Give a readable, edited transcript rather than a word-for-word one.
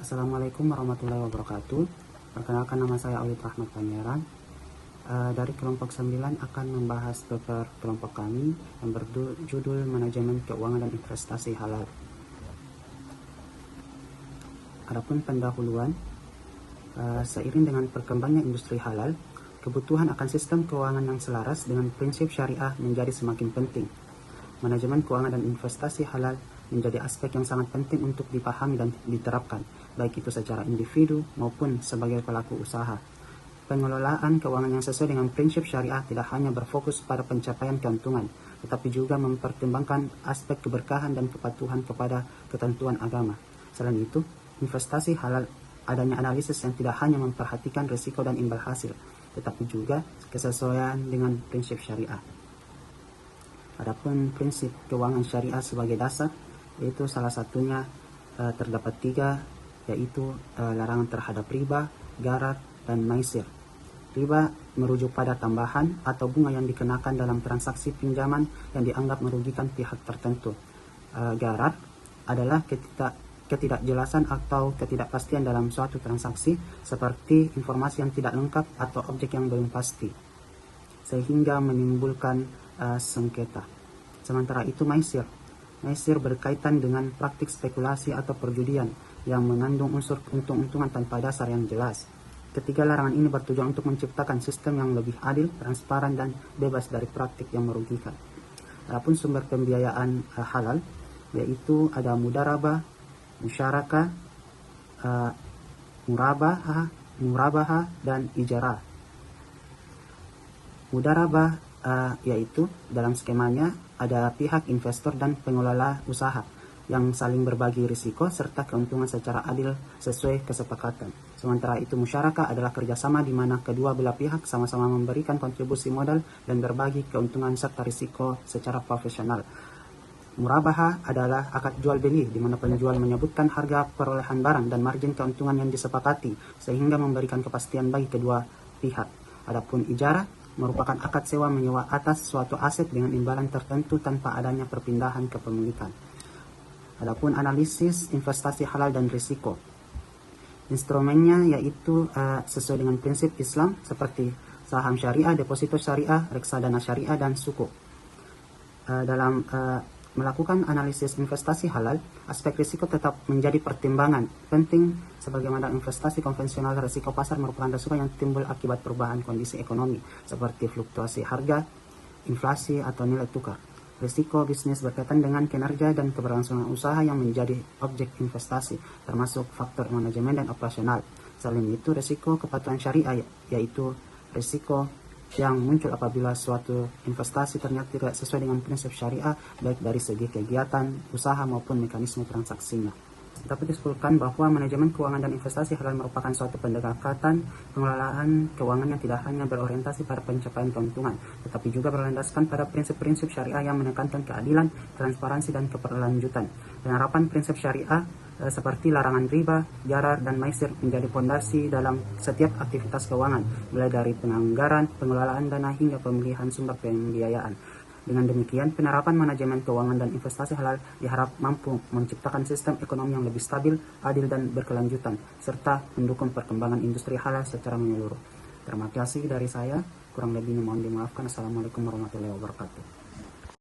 Assalamualaikum warahmatullahi wabarakatuh. Perkenalkan, nama saya Aulid Rahmat Pangeran. Dari kelompok 9 akan membahas paper kelompok kami yang berjudul Manajemen Keuangan dan Investasi Halal. Adapun pendahuluan, seiring dengan perkembangannya industri halal, kebutuhan akan sistem keuangan yang selaras dengan prinsip syariah menjadi semakin penting. Manajemen keuangan dan investasi halal menjadi aspek yang sangat penting untuk dipahami dan diterapkan, baik itu secara individu maupun sebagai pelaku usaha. Pengelolaan keuangan yang sesuai dengan prinsip syariah tidak hanya berfokus pada pencapaian keuntungan, tetapi juga mempertimbangkan aspek keberkahan dan kepatuhan kepada ketentuan agama. Selain itu, investasi halal adanya analisis yang tidak hanya memperhatikan risiko dan imbal hasil, tetapi juga kesesuaian dengan prinsip syariah. Adapun prinsip keuangan syariah sebagai dasar, yaitu salah satunya terdapat 3, yaitu larangan terhadap riba, gharar, dan maisir. Riba merujuk pada tambahan atau bunga yang dikenakan dalam transaksi pinjaman yang dianggap merugikan pihak tertentu. Gharar adalah ketidakjelasan atau ketidakpastian dalam suatu transaksi, seperti informasi yang tidak lengkap atau objek yang belum pasti, sehingga menimbulkan sengketa. Sementara itu maisir berkaitan dengan praktik spekulasi atau perjudian yang mengandung unsur untung-untungan tanpa dasar yang jelas. Ketiga larangan ini bertujuan untuk menciptakan sistem yang lebih adil, transparan, dan bebas dari praktik yang merugikan. Adapun sumber pembiayaan halal, yaitu ada mudarabah, musyarakah, murabahah, dan ijarah. Mudarabah yaitu dalam skemanya ada pihak investor dan pengelola usaha yang saling berbagi risiko serta keuntungan secara adil sesuai kesepakatan. Sementara itu musyarakah adalah kerjasama di mana kedua belah pihak sama-sama memberikan kontribusi modal dan berbagi keuntungan serta risiko secara profesional. Murabahah adalah akad jual beli di mana penjual menyebutkan harga perolehan barang dan margin keuntungan yang disepakati sehingga memberikan kepastian bagi kedua pihak. Adapun ijarah merupakan akad sewa menyewa atas suatu aset dengan imbalan tertentu tanpa adanya perpindahan kepemilikan. Adapun analisis investasi halal dan risiko, instrumennya yaitu sesuai dengan prinsip Islam seperti saham syariah, deposito syariah, reksadana syariah, dan sukuk. Dalam melakukan analisis investasi halal, aspek risiko tetap menjadi pertimbangan penting. Sebagaimana investasi konvensional, risiko pasar merupakan risiko yang timbul akibat perubahan kondisi ekonomi seperti fluktuasi harga, inflasi, atau nilai tukar. Risiko bisnis berkaitan dengan kinerja dan keberlangsungan usaha yang menjadi objek investasi, termasuk faktor manajemen dan operasional. Selain itu, risiko kepatuhan syariah, yaitu risiko yang muncul apabila suatu investasi ternyata tidak sesuai dengan prinsip syariah, baik dari segi kegiatan, usaha, maupun mekanisme transaksinya. Dapat disimpulkan bahwa manajemen keuangan dan investasi halal merupakan suatu pendekatan pengelolaan keuangan yang tidak hanya berorientasi pada pencapaian keuntungan, tetapi juga berlandaskan pada prinsip-prinsip syariah yang menekankan keadilan, transparansi, dan keberlanjutan. Penerapan prinsip syariah seperti larangan riba, gharar, dan maisir menjadi fondasi dalam setiap aktivitas keuangan, mulai dari penganggaran, pengelolaan dana, hingga pemilihan sumber pembiayaan. Dengan demikian, penerapan manajemen keuangan dan investasi halal diharap mampu menciptakan sistem ekonomi yang lebih stabil, adil, dan berkelanjutan, serta mendukung perkembangan industri halal secara menyeluruh. Terima kasih dari saya, kurang lebihnya mohon dimaafkan. Assalamualaikum warahmatullahi wabarakatuh.